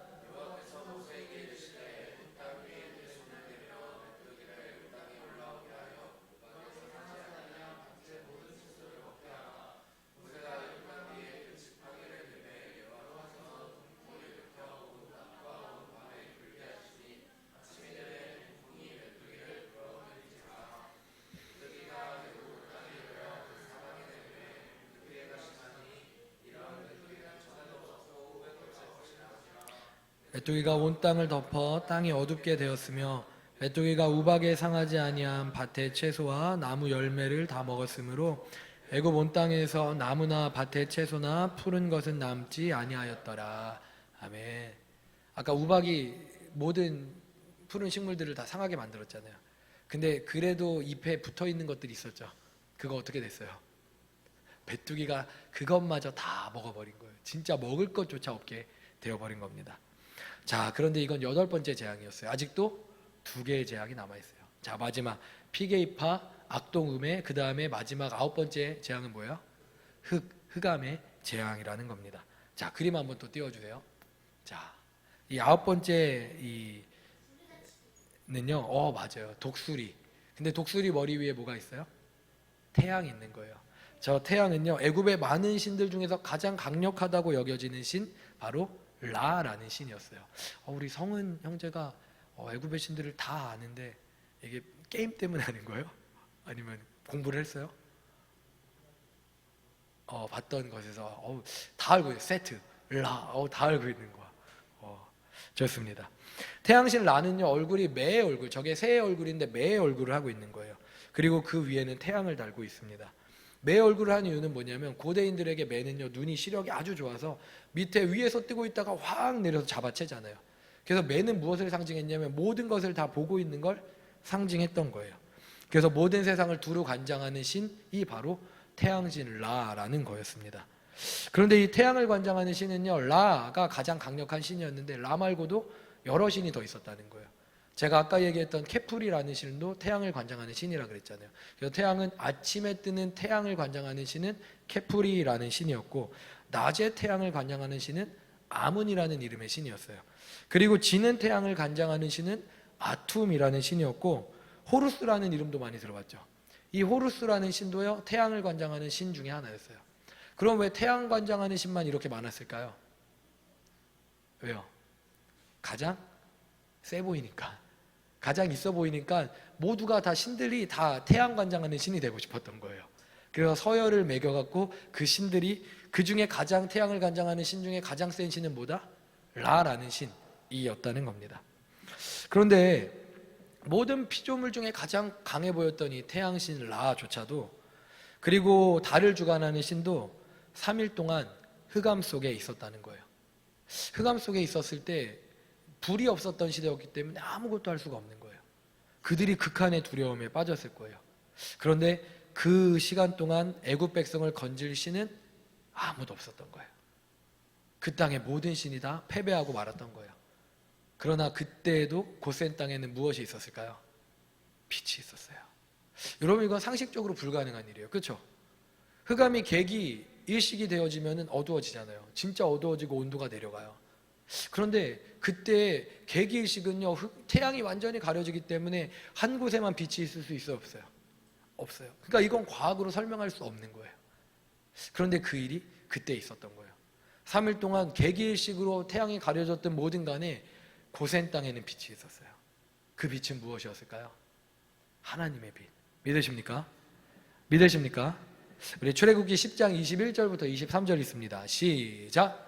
메뚜기가 온 땅을 덮어 땅이 어둡게 되었으며 메뚜기가 우박에 상하지 아니한 밭의 채소와 나무 열매를 다 먹었으므로 애굽 온 땅에서 나무나 밭의 채소나 푸른 것은 남지 아니하였더라. 아멘. 아까 우박이 모든 푸른 식물들을 다 상하게 만들었잖아요. 근데 그래도 잎에 붙어 있는 것들이 있었죠. 그거 어떻게 됐어요? 메뚜기가 그것마저 다 먹어버린 거예요. 진짜 먹을 것조차 없게 되어버린 겁니다. 자, 그런데 이건 여덟 번째 재앙이었어요. 아직도 2개의 재앙이 남아있어요. 자, 마지막 피게이파, 악동음의, 그 다음에 마지막 9번째 재앙은 뭐예요? 흑암의 재앙이라는 겁니다. 자, 그림 한번 또 띄워주세요. 자, 이 9번째 는요, 맞아요. 독수리. 근데 독수리 머리 위에 뭐가 있어요? 태양이 있는 거예요. 저 태양은요, 애굽의 많은 신들 중에서 가장 강력하다고 여겨지는 신, 바로 라라는 신이었어요. 우리 성은 형제가 애굽의 신들을 다 아는데 이게 게임 때문에 아는 거예요? 아니면 공부를 했어요? 봤던 것에서 다 알고 있어요. 세트, 라, 다 알고 있는 거야. 좋습니다. 태양신 라는요 얼굴이 매의 얼굴, 저게 새의 얼굴인데 매의 얼굴을 하고 있는 거예요. 그리고 그 위에는 태양을 달고 있습니다. 매 얼굴을 한 이유는 뭐냐면 고대인들에게 매는요 눈이 시력이 아주 좋아서 밑에 위에서 뜨고 있다가 확 내려서 잡아채잖아요. 그래서 매는 무엇을 상징했냐면 모든 것을 다 보고 있는 걸 상징했던 거예요. 그래서 모든 세상을 두루 관장하는 신이 바로 태양신 라라는 거였습니다. 그런데 이 태양을 관장하는 신은요 라가 가장 강력한 신이었는데 라 말고도 여러 신이 더 있었다는 거예요. 제가 아까 얘기했던 케풀이라는 신도 태양을 관장하는 신이라 그랬잖아요. 그래서 태양은 아침에 뜨는 태양을 관장하는 신은 케풀이라는 신이었고 낮에 태양을 관장하는 신은 아문이라는 이름의 신이었어요. 그리고 지는 태양을 관장하는 신은 아툼이라는 신이었고 호루스라는 이름도 많이 들어봤죠. 이 호루스라는 신도요 태양을 관장하는 신 중에 하나였어요. 그럼 왜 태양 관장하는 신만 이렇게 많았을까요? 왜요? 가장 세 보이니까, 가장 있어 보이니까 모두가 다 신들이 다 태양 관장하는 신이 되고 싶었던 거예요. 그래서 서열을 매겨갖고 그 신들이 그 중에 가장 태양을 관장하는 신 중에 가장 센 신은 뭐다? 라라는 신이었다는 겁니다. 그런데 모든 피조물 중에 가장 강해 보였던 이 태양신 라조차도, 그리고 달을 주관하는 신도 3일 동안 흑암 속에 있었다는 거예요. 흑암 속에 있었을 때 불이 없었던 시대였기 때문에 아무것도 할 수가 없는 거예요. 그들이 극한의 두려움에 빠졌을 거예요. 그런데 그 시간 동안 애굽 백성을 건질 신은 아무도 없었던 거예요. 그 땅의 모든 신이 다 패배하고 말았던 거예요. 그러나 그때에도 고센 땅에는 무엇이 있었을까요? 빛이 있었어요. 여러분, 이건 상식적으로 불가능한 일이에요. 그렇죠? 흑암이 객이 일식이 되어지면 어두워지잖아요. 진짜 어두워지고 온도가 내려가요. 그런데 그때 객이 일식은요, 태양이 완전히 가려지기 때문에 한 곳에만 빛이 있을 수 있어요, 없어요? 없어요. 그러니까 이건 과학으로 설명할 수 없는 거예요. 그런데 그 일이 그때 있었던 거예요. 3일 동안 개기일식으로 태양이 가려졌던 모든 간에 고센 땅에는 빛이 있었어요. 그 빛은 무엇이었을까요? 하나님의 빛. 믿으십니까? 믿으십니까? 우리 출애굽기 10장 21절부터 23절 있습니다. 시작!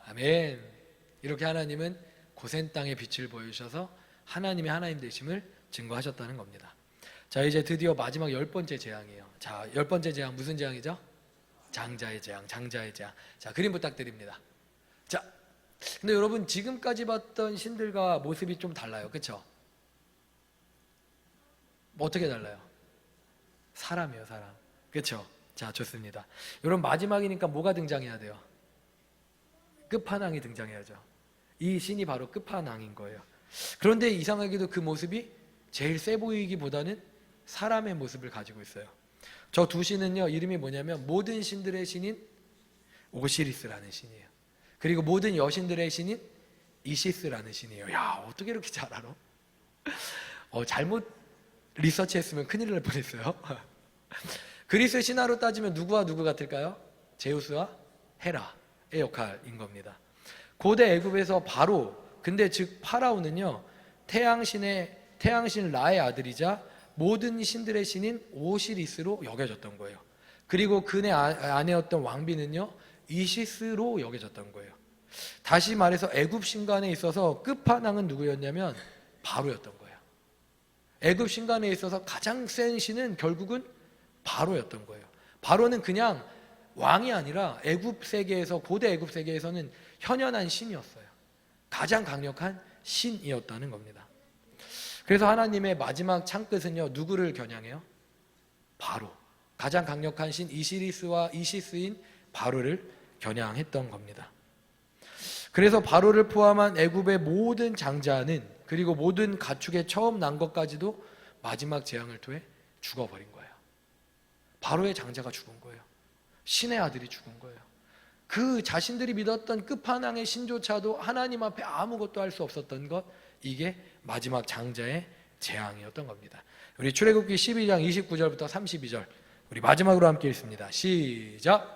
아멘. 이렇게 하나님은 고센 땅의 빛을 보여주셔서 하나님의 하나님 되심을 증거하셨다는 겁니다. 자, 이제 드디어 마지막 10번째 재앙이에요. 자, 10번째 재앙 무슨 재앙이죠? 장자의 재앙, 장자의 재앙. 자, 그림 부탁드립니다. 자, 근데 여러분, 지금까지 봤던 신들과 모습이 좀 달라요. 그렇죠? 뭐 어떻게 달라요? 사람이에요, 사람. 그렇죠? 자, 좋습니다. 여러분, 마지막이니까 뭐가 등장해야 돼요? 끝판왕이 등장해야죠. 이 신이 바로 끝판왕인 거예요. 그런데 이상하게도 그 모습이 제일 세 보이기보다는 사람의 모습을 가지고 있어요. 저 두 신은요, 이름이 뭐냐면 모든 신들의 신인 오시리스라는 신이에요. 그리고 모든 여신들의 신인 이시스라는 신이에요. 야, 어떻게 이렇게 잘 알아? 잘못 리서치했으면 큰일 날 뻔했어요. 그리스 신화로 따지면 누구와 누구 같을까요? 제우스와 헤라의 역할인 겁니다. 고대 애굽에서 바로, 근데 즉 파라오는요, 태양신 라의 아들이자 모든 신들의 신인 오시리스로 여겨졌던 거예요. 그리고 그네 아내였던 왕비는요, 이시스로 여겨졌던 거예요. 다시 말해서 애굽 신간에 있어서 끝판왕은 누구였냐면 바로였던 거예요. 애굽 신간에 있어서 가장 센 신은 결국은 바로였던 거예요. 바로는 그냥 왕이 아니라 애굽 세계에서, 고대 애굽 세계에서는 현현한 신이었어요. 가장 강력한 신이었다는 겁니다. 그래서 하나님의 마지막 창끝은요, 누구를 겨냥해요? 바로, 가장 강력한 신 이시리스와 이시스인 바로를 겨냥했던 겁니다. 그래서 바로를 포함한 애굽의 모든 장자는, 그리고 모든 가축의 처음 난 것까지도 마지막 재앙을 통해 죽어버린 거예요. 바로의 장자가 죽은 거예요. 신의 아들이 죽은 거예요. 그 자신들이 믿었던 끝판왕의 신조차도 하나님 앞에 아무것도 할 수 없었던 것, 이게 마지막 장자의 재앙이었던 겁니다. 우리 출애굽기 12장 29절부터 32절 우리 마지막으로 함께 읽습니다. 시작!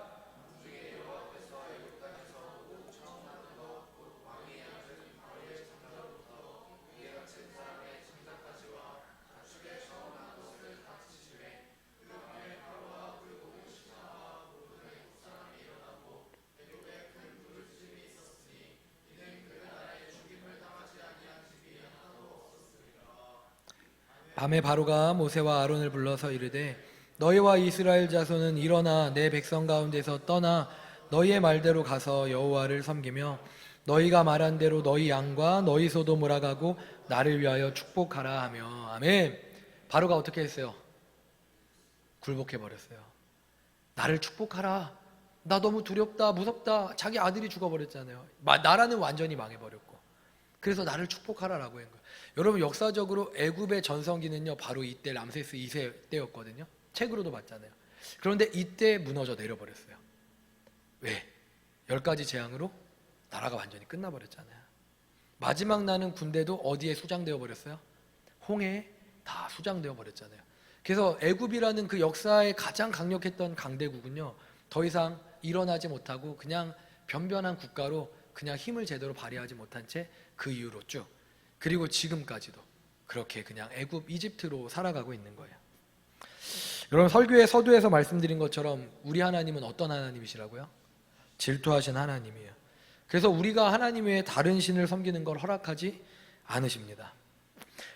밤에 바로가 모세와 아론을 불러서 이르되 너희와 이스라엘 자손은 일어나 내 백성 가운데서 떠나 너희의 말대로 가서 여호와를 섬기며 너희가 말한 대로 너희 양과 너희 소도 몰아가고 나를 위하여 축복하라 하며. 아멘. 바로가 어떻게 했어요? 굴복해 버렸어요. 나를 축복하라. 나 너무 두렵다, 무섭다. 자기 아들이 죽어버렸잖아요. 나라는 완전히 망해버렸고. 그래서 나를 축복하라라고 한 거예요. 여러분, 역사적으로 애굽의 전성기는요 바로 이때 람세스 2세 때였거든요. 책으로도 봤잖아요. 그런데 이때 무너져 내려버렸어요. 왜? 10가지 재앙으로 나라가 완전히 끝나버렸잖아요. 마지막 나는 군대도 어디에 수장되어 버렸어요? 홍해에 다 수장되어 버렸잖아요. 그래서 애굽이라는 그 역사에 가장 강력했던 강대국은요 더 이상 일어나지 못하고 그냥 변변한 국가로 그냥 힘을 제대로 발휘하지 못한 채 그 이후로 쭉, 그리고 지금까지도 그렇게 그냥 애굽, 이집트로 살아가고 있는 거예요. 여러분, 설교의 서두에서 말씀드린 것처럼 우리 하나님은 어떤 하나님이시라고요? 질투하신 하나님이에요. 그래서 우리가 하나님 외에 다른 신을 섬기는 걸 허락하지 않으십니다.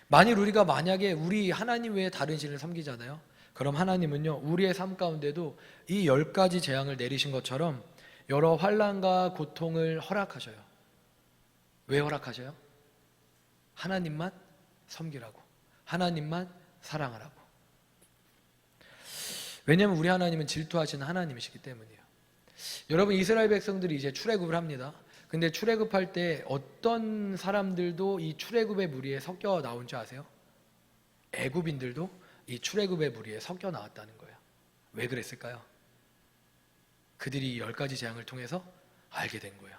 만일 우리가 만약에 우리 하나님 외에 다른 신을 섬기잖아요. 그럼 하나님은요 우리의 삶 가운데도 이 10가지 재앙을 내리신 것처럼 여러 환난과 고통을 허락하셔요. 왜 허락하셔요? 하나님만 섬기라고, 하나님만 사랑하라고. 왜냐하면 우리 하나님은 질투하시는 하나님이시기 때문이에요. 여러분, 이스라엘 백성들이 이제 출애굽을 합니다. 근데 출애굽할 때 어떤 사람들도 이 출애굽의 무리에 섞여 나온 줄 아세요? 애굽인들도 이 출애굽의 무리에 섞여 나왔다는 거예요. 왜 그랬을까요? 그들이 이 10가지 재앙을 통해서 알게 된 거예요.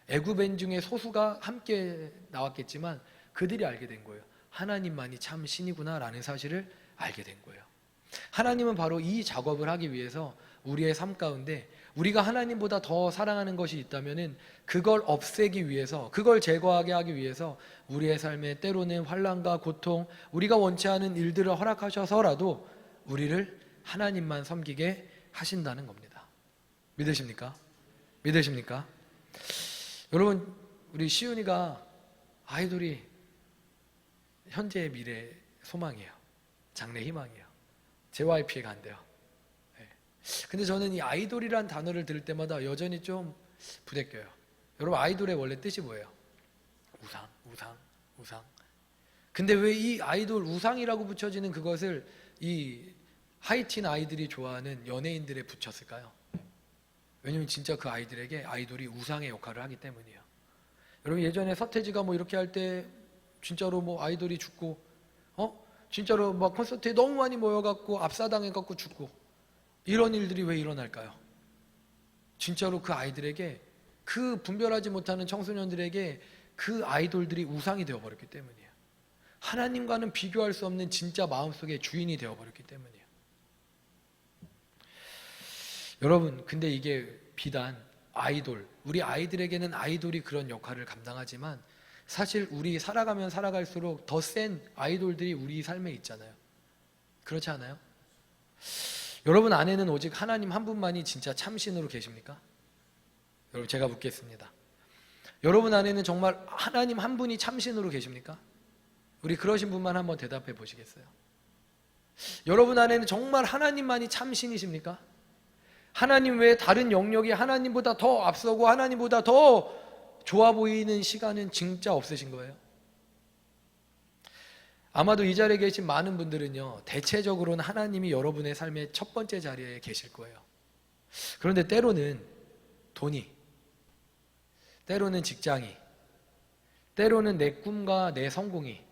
애굽인 중에 소수가 함께 나왔겠지만 그들이 알게 된 거예요. 하나님만이 참 신이구나 라는 사실을 알게 된 거예요. 하나님은 바로 이 작업을 하기 위해서 우리의 삶 가운데 우리가 하나님보다 더 사랑하는 것이 있다면 그걸 없애기 위해서, 그걸 제거하게 하기 위해서 우리의 삶에 때로는 환난과 고통, 우리가 원치 않은 일들을 허락하셔서라도 우리를 하나님만 섬기게 하신다는 겁니다. 믿으십니까? 믿으십니까? 여러분, 우리 시윤이가 아이돌이 현재의 미래 소망이에요. 장래 희망이에요. JYP에 간대요. 근데 저는 이 아이돌이란 단어를 들을 때마다 여전히 좀 부대껴요. 여러분, 아이돌의 원래 뜻이 뭐예요? 우상. 근데 왜 이 아이돌 우상이라고 붙여지는 그것을 이 하이틴 아이들이 좋아하는 연예인들에 붙였을까요? 왜냐면 진짜 그 아이들에게 아이돌이 우상의 역할을 하기 때문이에요. 여러분, 예전에 서태지가 뭐 이렇게 할 때 진짜로 뭐 아이돌이 죽고 진짜로 막 콘서트에 너무 많이 모여갖고 압사당해갖고 죽고, 이런 일들이 왜 일어날까요? 진짜로 그 아이들에게, 그 분별하지 못하는 청소년들에게 그 아이돌들이 우상이 되어버렸기 때문이에요. 하나님과는 비교할 수 없는 진짜 마음속의 주인이 되어버렸기 때문이에요. 여러분, 근데 이게 비단 아이돌, 우리 아이들에게는 아이돌이 그런 역할을 감당하지만 사실 우리 살아가면 살아갈수록 더 센 아이돌들이 우리 삶에 있잖아요. 그렇지 않아요? 여러분 안에는 오직 하나님 한 분만이 진짜 참신으로 계십니까? 여러분, 제가 묻겠습니다. 여러분 안에는 정말 하나님 한 분이 참신으로 계십니까? 우리 그러신 분만 한번 대답해 보시겠어요? 여러분 안에는 정말 하나님만이 참신이십니까? 하나님 외에 다른 영역이 하나님보다 더 앞서고 하나님보다 더 좋아 보이는 시간은 진짜 없으신 거예요? 아마도 이 자리에 계신 많은 분들은요, 대체적으로는 하나님이 여러분의 삶의 첫 번째 자리에 계실 거예요. 그런데 때로는 돈이, 때로는 직장이, 때로는 내 꿈과 내 성공이,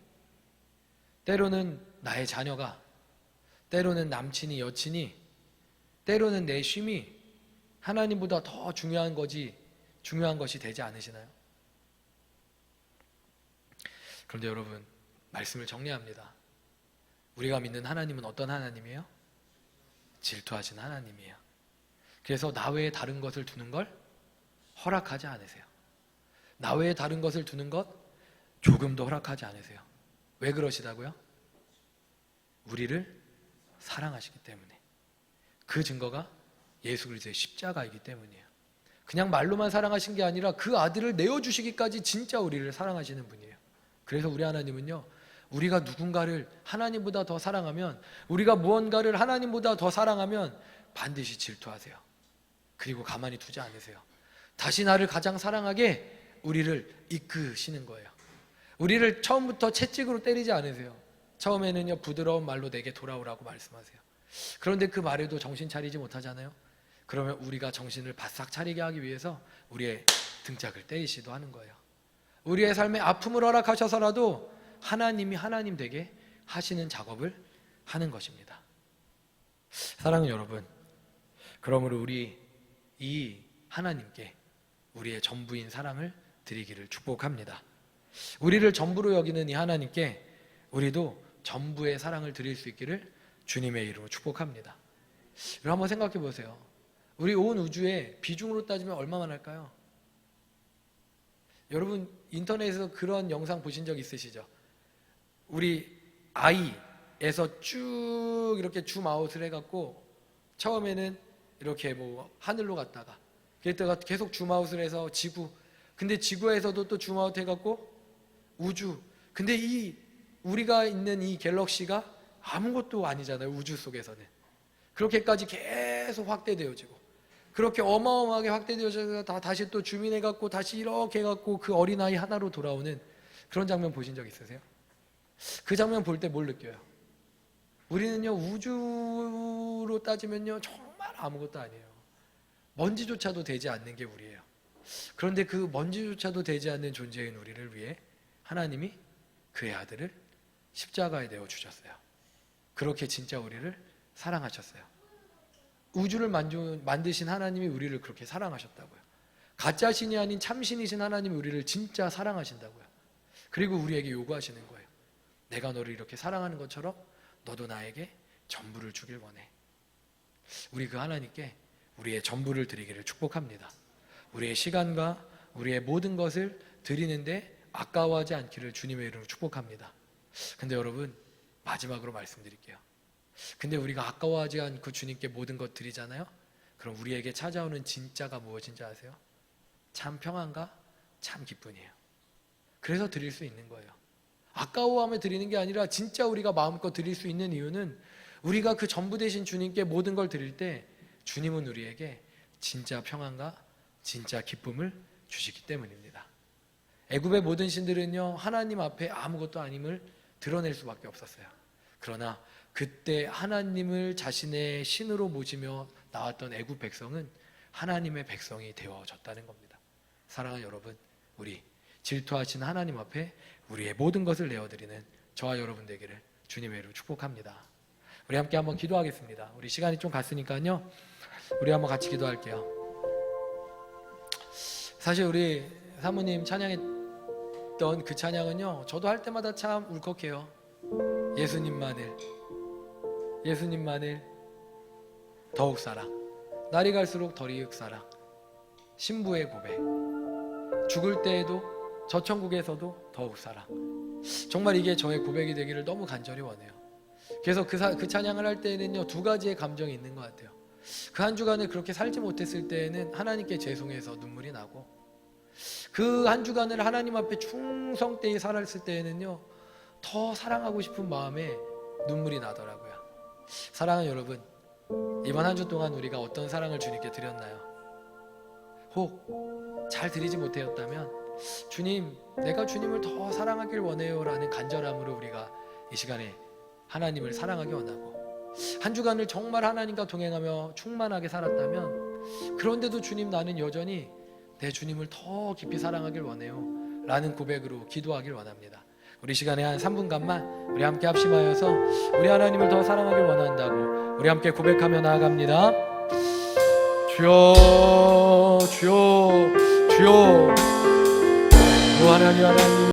때로는 나의 자녀가, 때로는 남친이, 여친이, 때로는 내 쉼이 하나님보다 더 중요한 것이 되지 않으시나요? 그런데 여러분, 말씀을 정리합니다. 우리가 믿는 하나님은 어떤 하나님이에요? 질투하신 하나님이에요. 그래서 나 외에 다른 것을 두는 걸 허락하지 않으세요. 나 외에 다른 것을 두는 것 조금도 허락하지 않으세요. 왜 그러시다고요? 우리를 사랑하시기 때문에. 그 증거가 예수 그리스도의 십자가이기 때문이에요. 그냥 말로만 사랑하신 게 아니라 그 아들을 내어주시기까지 진짜 우리를 사랑하시는 분이에요. 그래서 우리 하나님은요, 우리가 누군가를 하나님보다 더 사랑하면, 우리가 무언가를 하나님보다 더 사랑하면 반드시 질투하세요. 그리고 가만히 두지 않으세요. 다시 나를 가장 사랑하게 우리를 이끄시는 거예요. 우리를 처음부터 채찍으로 때리지 않으세요. 처음에는요, 부드러운 말로 내게 돌아오라고 말씀하세요. 그런데 그 말에도 정신 차리지 못하잖아요. 그러면 우리가 정신을 바싹 차리게 하기 위해서 우리의 등짝을 때리시도 하는 거예요. 우리의 삶에 아픔을 허락하셔서라도 하나님이 하나님 되게 하시는 작업을 하는 것입니다. 사랑하는 여러분, 그러므로 우리 이 하나님께 우리의 전부인 사랑을 드리기를 축복합니다. 우리를 전부로 여기는 이 하나님께 우리도 전부의 사랑을 드릴 수 있기를 주님의 이름으로 축복합니다. 여러분 한번 생각해 보세요. 우리 온 우주에 비중으로 따지면 얼마만 할까요? 여러분 인터넷에서 그런 영상 보신 적 있으시죠? 우리 아이에서 쭉 이렇게 줌아웃을 해갖고 처음에는 이렇게 뭐 하늘로 갔다가 그랬다가 계속 줌아웃을 해서 지구, 근데 지구에서도 또 줌아웃 해갖고 우주, 근데 이 우리가 있는 이 갤럭시가 아무것도 아니잖아요. 우주 속에서는 그렇게까지 계속 확대되어지고 그렇게 어마어마하게 확대되어져서 다시 또 줌인해갖고 다시 이렇게 해갖고 그 어린아이 하나로 돌아오는 그런 장면 보신 적 있으세요? 그 장면 볼 때 뭘 느껴요? 우리는요 우주로 따지면요 정말 아무것도 아니에요. 먼지조차도 되지 않는 게 우리예요. 그런데 그 먼지조차도 되지 않는 존재인 우리를 위해 하나님이 그의 아들을 십자가에 내어 주셨어요. 그렇게 진짜 우리를 사랑하셨어요. 우주를 만드신 하나님이 우리를 그렇게 사랑하셨다고요. 가짜신이 아닌 참신이신 하나님이 우리를 진짜 사랑하신다고요. 그리고 우리에게 요구하시는 거예요. 내가 너를 이렇게 사랑하는 것처럼 너도 나에게 전부를 주길 원해. 우리 그 하나님께 우리의 전부를 드리기를 축복합니다. 우리의 시간과 우리의 모든 것을 드리는데 아까워하지 않기를 주님의 이름으로 축복합니다. 근데 여러분 마지막으로 말씀드릴게요. 근데 우리가 아까워하지 않고 주님께 모든 것 드리잖아요. 그럼 우리에게 찾아오는 진짜가 무엇인지 아세요? 참 평안과 참 기쁨이에요. 그래서 드릴 수 있는 거예요. 아까워하며 드리는 게 아니라 진짜 우리가 마음껏 드릴 수 있는 이유는 우리가 그 전부 되신 주님께 모든 걸 드릴 때 주님은 우리에게 진짜 평안과 진짜 기쁨을 주시기 때문입니다. 애굽의 모든 신들은요 하나님 앞에 아무것도 아님을 드러낼 수밖에 없었어요. 그러나 그때 하나님을 자신의 신으로 모시며 나왔던 애굽 백성은 하나님의 백성이 되어졌다는 겁니다. 사랑하는 여러분, 우리 질투하신 하나님 앞에 우리의 모든 것을 내어드리는 저와 여러분 되기를 주님의 이름으로 축복합니다. 우리 함께 한번 기도하겠습니다. 우리 시간이 좀 갔으니까요 우리 한번 같이 기도할게요. 사실 우리 사모님 찬양했던 그 찬양은요 저도 할 때마다 참 울컥해요. 예수님만을 더욱 사랑, 날이 갈수록 덜 이윽 사랑, 신부의 고백, 죽을 때에도 저 천국에서도 더욱 사랑. 정말 이게 저의 고백이 되기를 너무 간절히 원해요. 그래서 그 찬양을 할 때에는요 두 가지의 감정이 있는 것 같아요. 그 한 주간을 그렇게 살지 못했을 때에는 하나님께 죄송해서 눈물이 나고, 그 한 주간을 하나님 앞에 충성되이 살았을 때에는요 더 사랑하고 싶은 마음에 눈물이 나더라고요. 사랑하는 여러분, 이번 한 주 동안 우리가 어떤 사랑을 주님께 드렸나요? 혹 잘 드리지 못하였다면 주님, 내가 주님을 더 사랑하길 원해요 라는 간절함으로 우리가 이 시간에 하나님을 사랑하기 원하고, 한 주간을 정말 하나님과 동행하며 충만하게 살았다면 그런데도 주님, 나는 여전히 내 주님을 더 깊이 사랑하길 원해요 라는 고백으로 기도하길 원합니다. 우리 시간에 한 3분간만 우리 함께 합심하여서 우리 하나님을 더 사랑하길 원한다고 우리 함께 고백하며 나아갑니다. 주여, 주여, 주여, 하나님, 하나님.